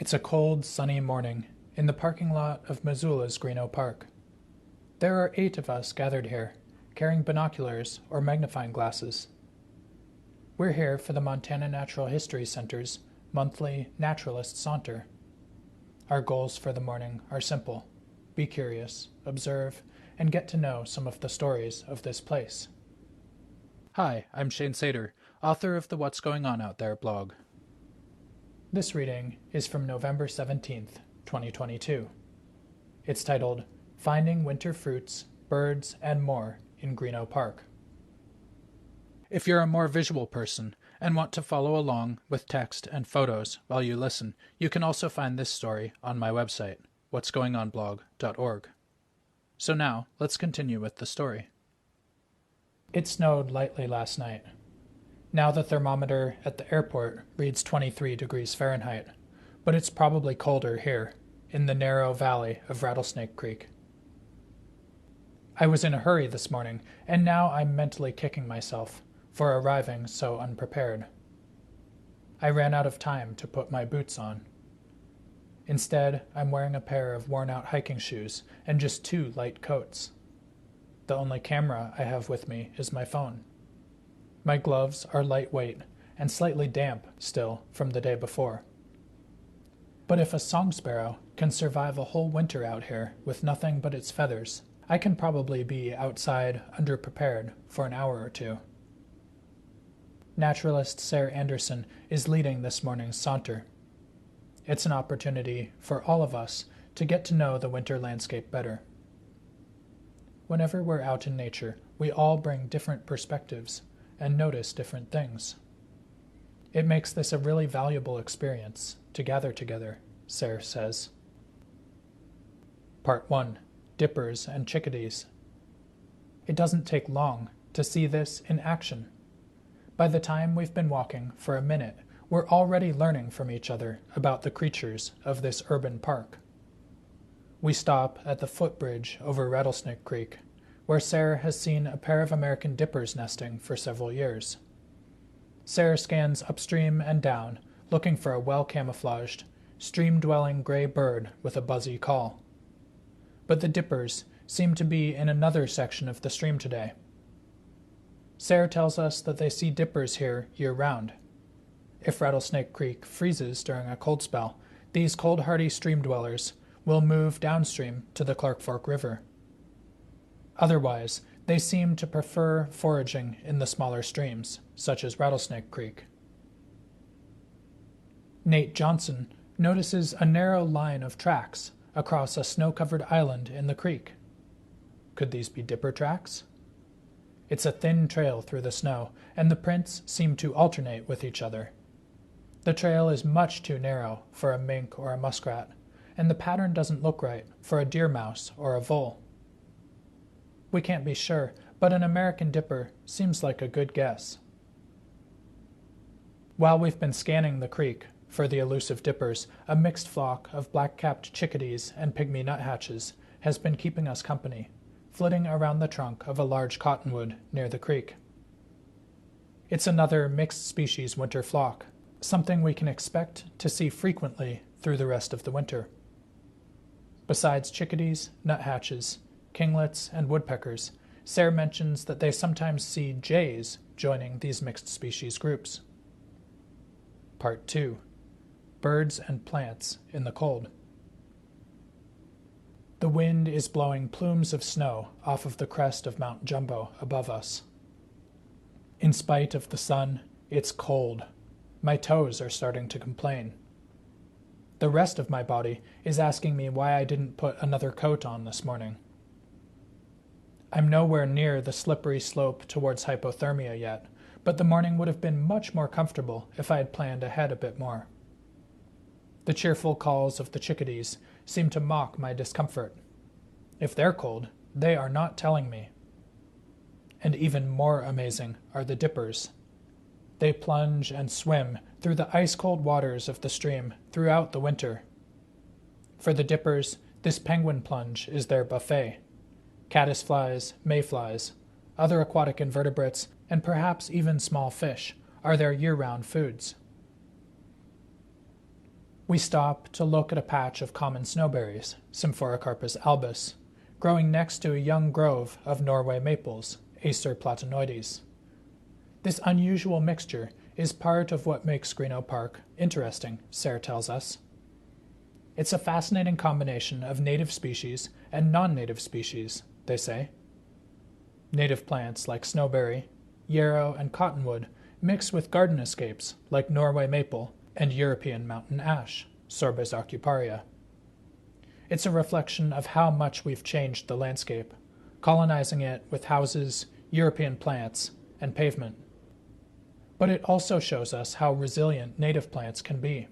It's a cold, sunny morning in the parking lot of Missoula's Greenough Park. There are 8 of us gathered here, carrying binoculars or magnifying glasses. We're here for the Montana Natural History Center's monthly naturalist saunter. Our goals for the morning are simple: be curious, observe, and get to know some of the stories of this place. Hi, I'm Shane Sater, author of the What's Going On Out There blog. This reading is from November 17th, 2022. It's titled, Finding Winter Fruits, Birds, and More in Greenough Park. If you're a more visual person and want to follow along with text and photos while you listen, you can also find this story on my website, what'sgoingonblog.org. So now, let's continue with the story. It snowed lightly last night. Now the thermometer at the airport reads 23 degrees Fahrenheit, but it's probably colder here, in the narrow valley of Rattlesnake Creek. I was in a hurry this morning, and now I'm mentally kicking myself for arriving so unprepared. I ran out of time to put my boots on. Instead, I'm wearing a pair of worn-out hiking shoes and just 2 light coats. The only camera I have with me is my phone. My gloves are lightweight and slightly damp still from the day before. But if a song sparrow can survive a whole winter out here with nothing but its feathers, I can probably be outside underprepared for an hour or 2. Naturalist Sarah Anderson is leading this morning's saunter. It's an opportunity for all of us to get to know the winter landscape better. Whenever we're out in nature, we all bring different perspectives and notice different things. It makes this a really valuable experience to gather together, Sarah says. Part 1. Dippers and Chickadees. It doesn't take long to see this in action. By the time we've been walking for a minute, we're already learning from each other about the creatures of this urban park. We stop at the footbridge over Rattlesnake Creek, where Sarah has seen a pair of American dippers nesting for several years. Sarah scans upstream and down, looking for a well-camouflaged, stream-dwelling gray bird with a buzzy call. But the dippers seem to be in another section of the stream today. Sarah tells us that they see dippers here year-round. If Rattlesnake Creek freezes during a cold spell, these cold-hardy stream dwellers will move downstream to the Clark Fork River. Otherwise, they seem to prefer foraging in the smaller streams, such as Rattlesnake Creek. Nate Johnson notices a narrow line of tracks across a snow-covered island in the creek. Could these be dipper tracks? It's a thin trail through the snow, and the prints seem to alternate with each other. The trail is much too narrow for a mink or a muskrat, and the pattern doesn't look right for a deer mouse or a vole. We can't be sure, but an American dipper seems like a good guess. While we've been scanning the creek for the elusive dippers, a mixed flock of black-capped chickadees and pygmy nuthatches has been keeping us company, flitting around the trunk of a large cottonwood near the creek. It's another mixed species winter flock, something we can expect to see frequently through the rest of the winter. Besides chickadees, nuthatches, kinglets, and woodpeckers, Sarah mentions that they sometimes see jays joining these mixed species groups. Part 2. Birds and Plants in the Cold. The wind is blowing plumes of snow off of the crest of Mount Jumbo above us. In spite of the sun, it's cold. My toes are starting to complain. The rest of my body is asking me why I didn't put another coat on this morning. I'm nowhere near the slippery slope towards hypothermia yet, but the morning would have been much more comfortable if I had planned ahead a bit more. The cheerful calls of the chickadees seem to mock my discomfort. If they're cold, they are not telling me. And even more amazing are the dippers. They plunge and swim through the ice-cold waters of the stream throughout the winter. For the dippers, this penguin plunge is their buffet. Caddisflies, mayflies, other aquatic invertebrates, and perhaps even small fish are their year-round foods. We stop to look at a patch of common snowberries, Symphoricarpus albus, growing next to a young grove of Norway maples, Acer platanoides. This unusual mixture is part of what makes Greenough Park interesting, Sarah tells us. It's a fascinating combination of native species and non-native species, they say. Native plants like snowberry, yarrow, and cottonwood mix with garden escapes like Norway maple and European mountain ash, Sorbus aucuparia. It's a reflection of how much we've changed the landscape, colonizing it with houses, European plants, and pavement. But it also shows us how resilient native plants can be.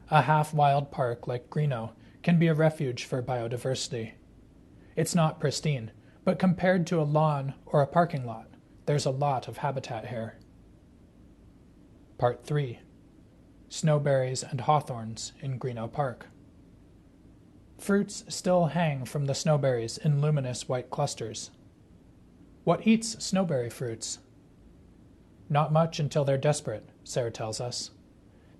A half-wild park like Greenough can be a refuge for biodiversity. It's not pristine, but compared to a lawn or a parking lot, there's a lot of habitat here. Part 3. Snowberries and hawthorns in Greenough Park. Fruits still hang from the snowberries in luminous white clusters. What eats snowberry fruits? Not much until they're desperate, Sarah tells us.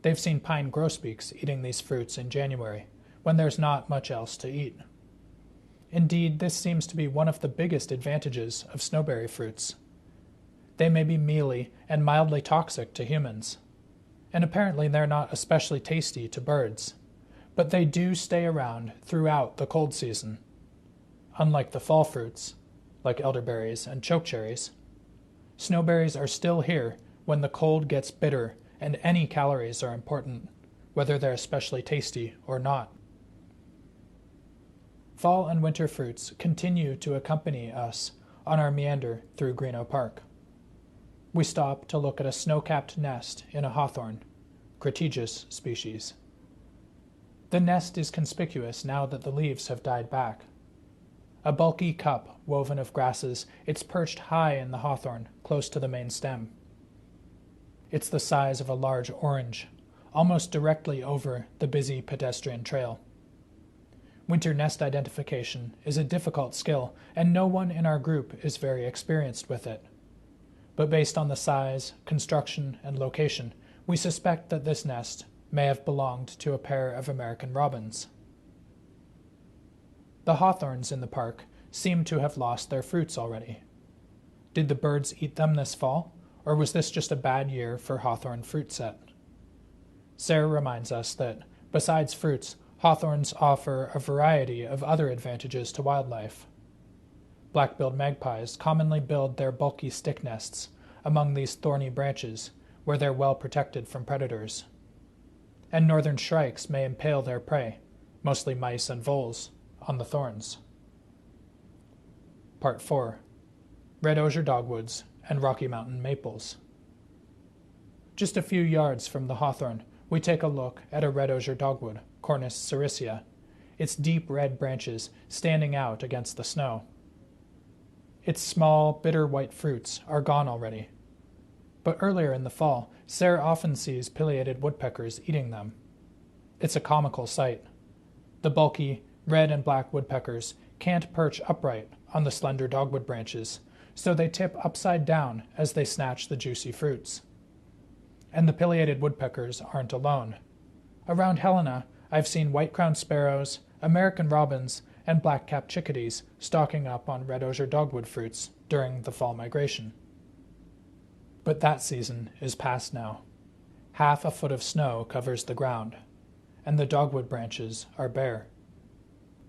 They've seen pine grosbeaks eating these fruits in January, when there's not much else to eat. Indeed, this seems to be one of the biggest advantages of snowberry fruits. They may be mealy and mildly toxic to humans, and apparently they're not especially tasty to birds, but they do stay around throughout the cold season. Unlike the fall fruits, like elderberries and chokecherries, snowberries are still here when the cold gets bitter and any calories are important, whether they're especially tasty or not. Fall and winter fruits continue to accompany us on our meander through Greenough Park. We stop to look at a snow-capped nest in a hawthorn, Crataegus species. The nest is conspicuous now that the leaves have died back. A bulky cup woven of grasses, it's perched high in the hawthorn, close to the main stem. It's the size of a large orange, almost directly over the busy pedestrian trail. Winter nest identification is a difficult skill, and no one in our group is very experienced with it. But based on the size, construction, and location, we suspect that this nest may have belonged to a pair of American robins. The hawthorns in the park seem to have lost their fruits already. Did the birds eat them this fall, or was this just a bad year for hawthorn fruit set? Sarah reminds us that, besides fruits, hawthorns offer a variety of other advantages to wildlife. Black-billed magpies commonly build their bulky stick nests among these thorny branches, where they're well protected from predators. And northern shrikes may impale their prey, mostly mice and voles, on the thorns. Part 4. Red osier dogwoods and Rocky Mountain maples. Just a few yards from the hawthorn, we take a look at a red osier dogwood, Cornus sericea, its deep red branches standing out against the snow. Its small, bitter white fruits are gone already. But earlier in the fall, Sarah often sees pileated woodpeckers eating them. It's a comical sight. The bulky, red and black woodpeckers can't perch upright on the slender dogwood branches, so they tip upside down as they snatch the juicy fruits. And the pileated woodpeckers aren't alone. Around Helena, I've seen white-crowned sparrows, American robins, and black-capped chickadees stocking up on red osier dogwood fruits during the fall migration. But that season is past now. Half a foot of snow covers the ground, and the dogwood branches are bare.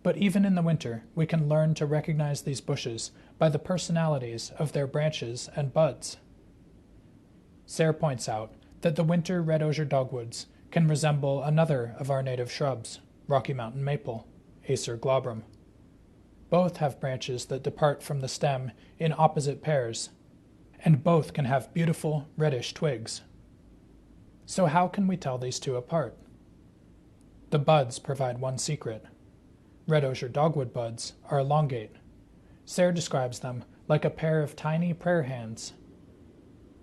But even in the winter, we can learn to recognize these bushes by the personalities of their branches and buds. Sarah points out that the winter red osier dogwoods can resemble another of our native shrubs, Rocky Mountain maple, Acer glabrum. Both have branches that depart from the stem in opposite pairs, and both can have beautiful reddish twigs. So how can we tell these two apart? The buds provide one secret. Red osier dogwood buds are elongate. Sarah describes them like a pair of tiny prayer hands.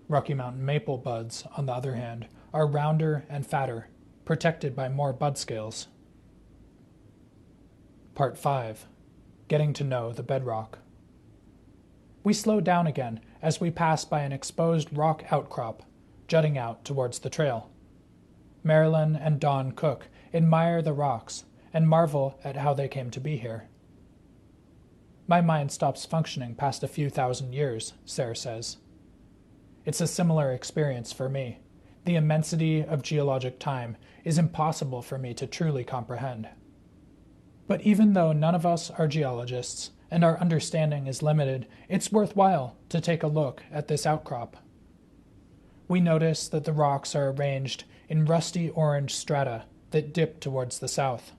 Rocky Mountain maple buds, on the other hand, are rounder and fatter, protected by more bud scales. Part 5. Getting to know the bedrock. We slow down again as we pass by an exposed rock outcrop jutting out towards the trail. Marilyn and Dawn Cook admire the rocks, and marvel at how they came to be here. My mind stops functioning past a few thousand years, Sarah says. It's a similar experience for me. The immensity of geologic time is impossible for me to truly comprehend. But even though none of us are geologists and our understanding is limited, it's worthwhile to take a look at this outcrop. We notice that the rocks are arranged in rusty orange strata that dip towards the south.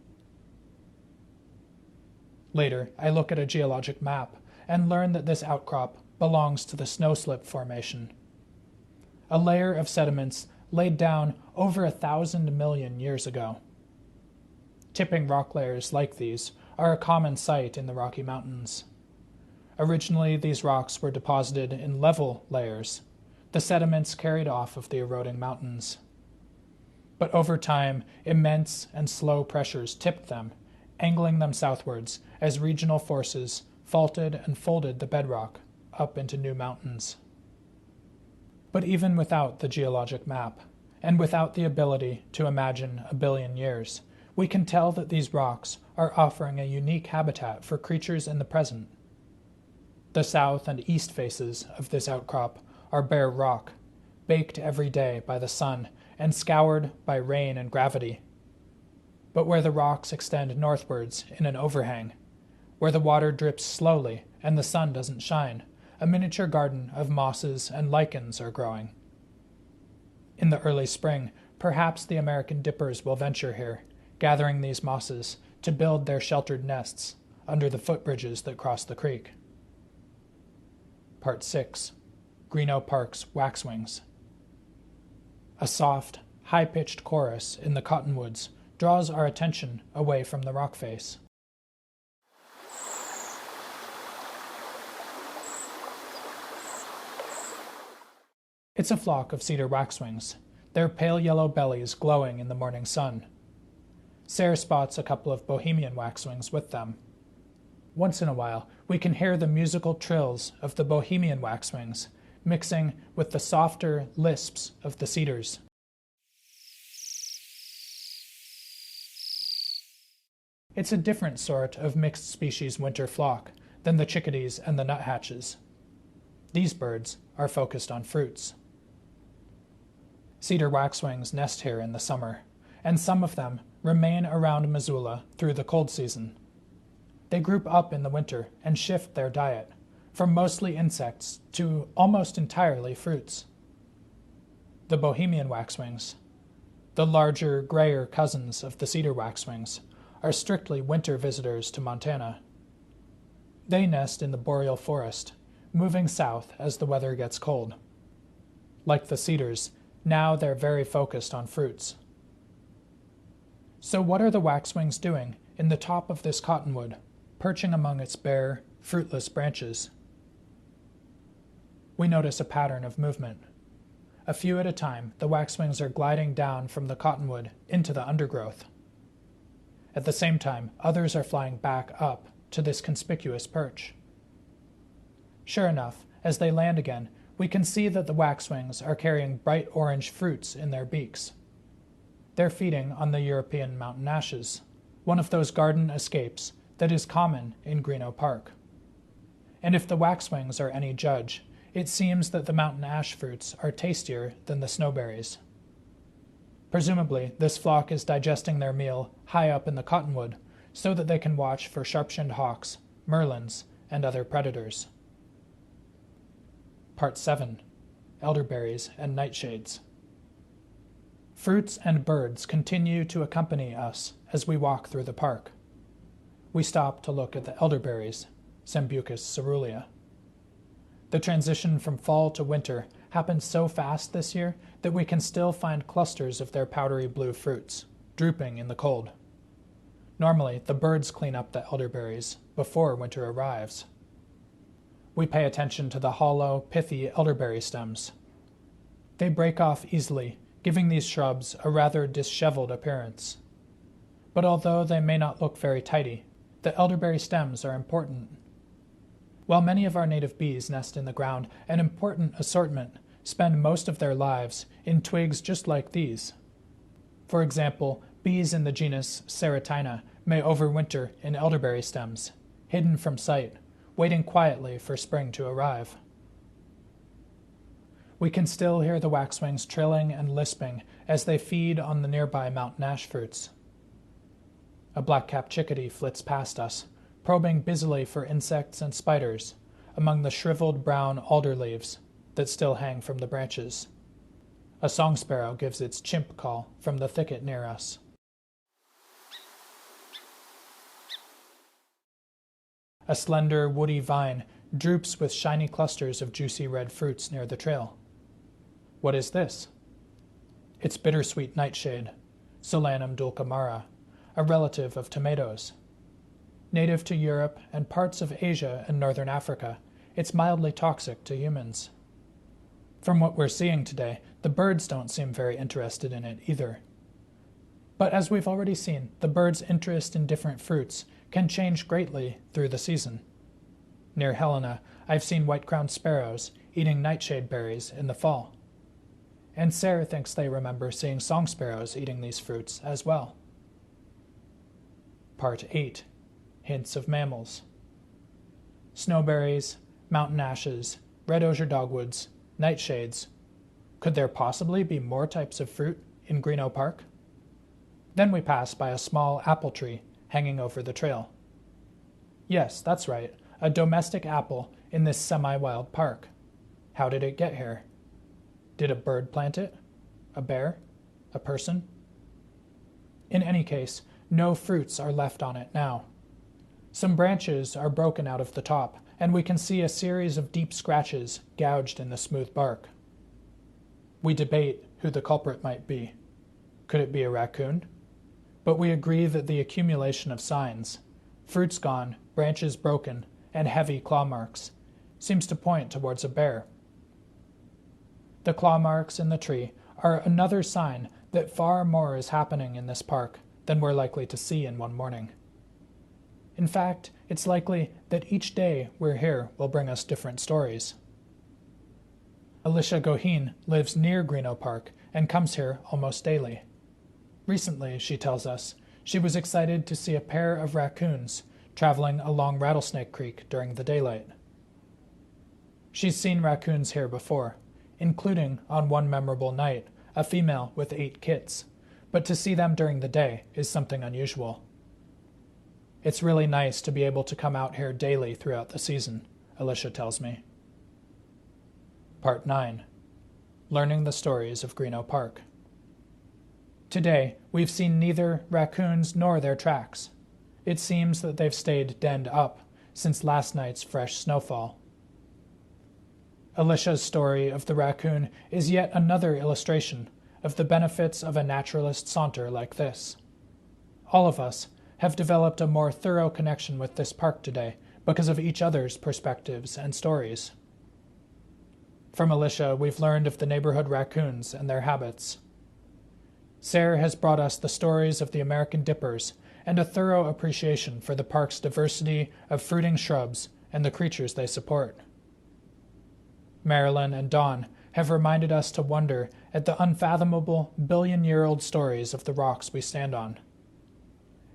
Later, I look at a geologic map and learn that this outcrop belongs to the snowslip formation, a layer of sediments laid down over 1,000 million years ago. Tipping rock layers like these are a common sight in the Rocky Mountains. Originally, these rocks were deposited in level layers, the sediments carried off of the eroding mountains. But over time, immense and slow pressures tipped them, angling them southwards as regional forces faulted and folded the bedrock up into new mountains. But even without the geologic map, and without the ability to imagine a billion years, we can tell that these rocks are offering a unique habitat for creatures in the present. The south and east faces of this outcrop are bare rock, baked every day by the sun and scoured by rain and gravity. But where the rocks extend northwards in an overhang, where the water drips slowly and the sun doesn't shine, a miniature garden of mosses and lichens are growing. In the early spring, perhaps the American dippers will venture here, gathering these mosses to build their sheltered nests under the footbridges that cross the creek. Part 6. Greenough Park's Waxwings. A soft, high-pitched chorus in the cottonwoods draws our attention away from the rock face. It's a flock of cedar waxwings, their pale yellow bellies glowing in the morning sun. Sarah spots a couple of Bohemian waxwings with them. Once in a while, we can hear the musical trills of the Bohemian waxwings mixing with the softer lisps of the cedars. It's a different sort of mixed species winter flock than the chickadees and the nuthatches. These birds are focused on fruits. Cedar waxwings nest here in the summer, and some of them remain around Missoula through the cold season. They group up in the winter and shift their diet, from mostly insects to almost entirely fruits. The Bohemian waxwings, the larger, grayer cousins of the cedar waxwings, are strictly winter visitors to Montana. They nest in the boreal forest, moving south as the weather gets cold. Like the cedars, now they're very focused on fruits. So what are the waxwings doing in the top of this cottonwood, perching among its bare, fruitless branches? We notice a pattern of movement. A few at a time, the waxwings are gliding down from the cottonwood into the undergrowth. At the same time, others are flying back up to this conspicuous perch. Sure enough, as they land again, we can see that the waxwings are carrying bright orange fruits in their beaks. They're feeding on the European mountain ashes, one of those garden escapes that is common in Greenough Park. And if the waxwings are any judge, it seems that the mountain ash fruits are tastier than the snowberries. Presumably, this flock is digesting their meal high up in the cottonwood so that they can watch for sharp-shinned hawks, merlins, and other predators. Part 7. Elderberries and nightshades. Fruits and birds continue to accompany us as we walk through the park. We stop to look at the elderberries, Sambucus caerulea. The transition from fall to winter happened so fast this year that we can still find clusters of their powdery blue fruits, drooping in the cold. Normally, the birds clean up the elderberries before winter arrives. We pay attention to the hollow, pithy elderberry stems. They break off easily, giving these shrubs a rather disheveled appearance. But although they may not look very tidy, the elderberry stems are important. While many of our native bees nest in the ground, an important assortment spend most of their lives in twigs just like these. For example, Bees in the genus Ceratina may overwinter in elderberry stems, hidden from sight, waiting quietly for spring to arrive. We can still hear the waxwings trilling and lisping as they feed on the nearby mountain ash fruits. A black-capped chickadee flits past us, probing busily for insects and spiders among the shriveled brown alder leaves that still hang from the branches. A song sparrow gives its chimp call from the thicket near us. A slender, woody vine droops with shiny clusters of juicy red fruits near the trail. What is this? It's bittersweet nightshade, Solanum dulcamara, a relative of tomatoes. Native to Europe and parts of Asia and northern Africa, it's mildly toxic to humans. From what we're seeing today, the birds don't seem very interested in it either. But as we've already seen, the birds' interest in different fruits can change greatly through the season. Near Helena, I've seen white-crowned sparrows eating nightshade berries in the fall. And Sarah thinks they remember seeing song sparrows eating these fruits as well. Part 8. Hints of mammals. Snowberries, mountain ashes, red osier dogwoods, nightshades. Could there possibly be more types of fruit in Greenough Park? Then we pass by a small apple tree hanging over the trail. Yes, that's right, a domestic apple in this semi-wild park. How did it get here? Did a bird plant it? A bear? A person? In any case, no fruits are left on it now. Some branches are broken out of the top, and we can see a series of deep scratches gouged in the smooth bark. We debate who the culprit might be. Could it be a raccoon? But we agree that the accumulation of signs, fruits gone, branches broken, and heavy claw marks, seems to point towards a bear. The claw marks in the tree are another sign that far more is happening in this park than we're likely to see in one morning. In fact, it's likely that each day we're here will bring us different stories. Alicia Goheen lives near Greenough Park and comes here almost daily. Recently, she tells us, she was excited to see a pair of raccoons traveling along Rattlesnake Creek during the daylight. She's seen raccoons here before, including, on one memorable night, a female with 8 kits, but to see them during the day is something unusual. It's really nice to be able to come out here daily throughout the season, Alicia tells me. Part 9. Learning the stories of Greenough Park. Today, we've seen neither raccoons nor their tracks. It seems that they've stayed denned up since last night's fresh snowfall. Alicia's story of the raccoon is yet another illustration of the benefits of a naturalist saunter like this. All of us have developed a more thorough connection with this park today because of each other's perspectives and stories. From Alicia, we've learned of the neighborhood raccoons and their habits. Sarah has brought us the stories of the American dippers and a thorough appreciation for the park's diversity of fruiting shrubs and the creatures they support. Marilyn and Dawn have reminded us to wonder at the unfathomable billion-year-old stories of the rocks we stand on.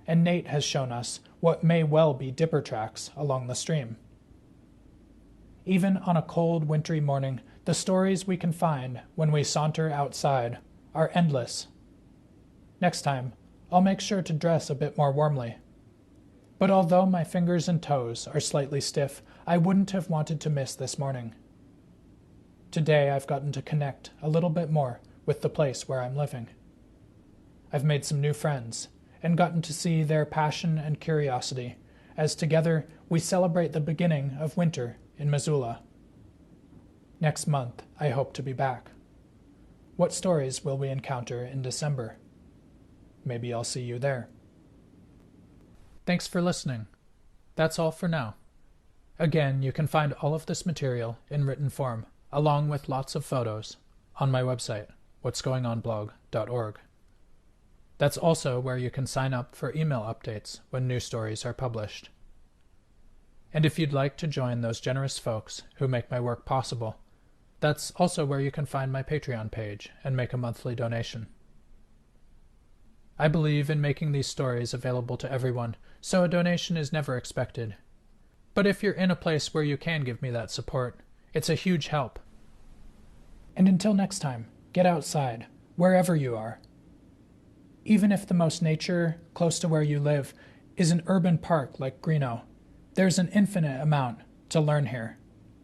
And Nate has shown us what may well be dipper tracks along the stream. Even on a cold, wintry morning, the stories we can find when we saunter outside are endless. Next time, I'll make sure to dress a bit more warmly. But although my fingers and toes are slightly stiff, I wouldn't have wanted to miss this morning. Today I've gotten to connect a little bit more with the place where I'm living. I've made some new friends and gotten to see their passion and curiosity as together we celebrate the beginning of winter in Missoula. Next month, I hope to be back. What stories will we encounter in December? Maybe I'll see you there. Thanks for listening. That's all for now. Again, you can find all of this material in written form, along with lots of photos, on my website, whatsgoingonblog.org. That's also where you can sign up for email updates when new stories are published. And if you'd like to join those generous folks who make my work possible, that's also where you can find my Patreon page and make a monthly donation. I believe in making these stories available to everyone, so a donation is never expected. But if you're in a place where you can give me that support, it's a huge help. And until next time, get outside, wherever you are. Even if the most nature, close to where you live, is an urban park like Greenough, there's an infinite amount to learn here.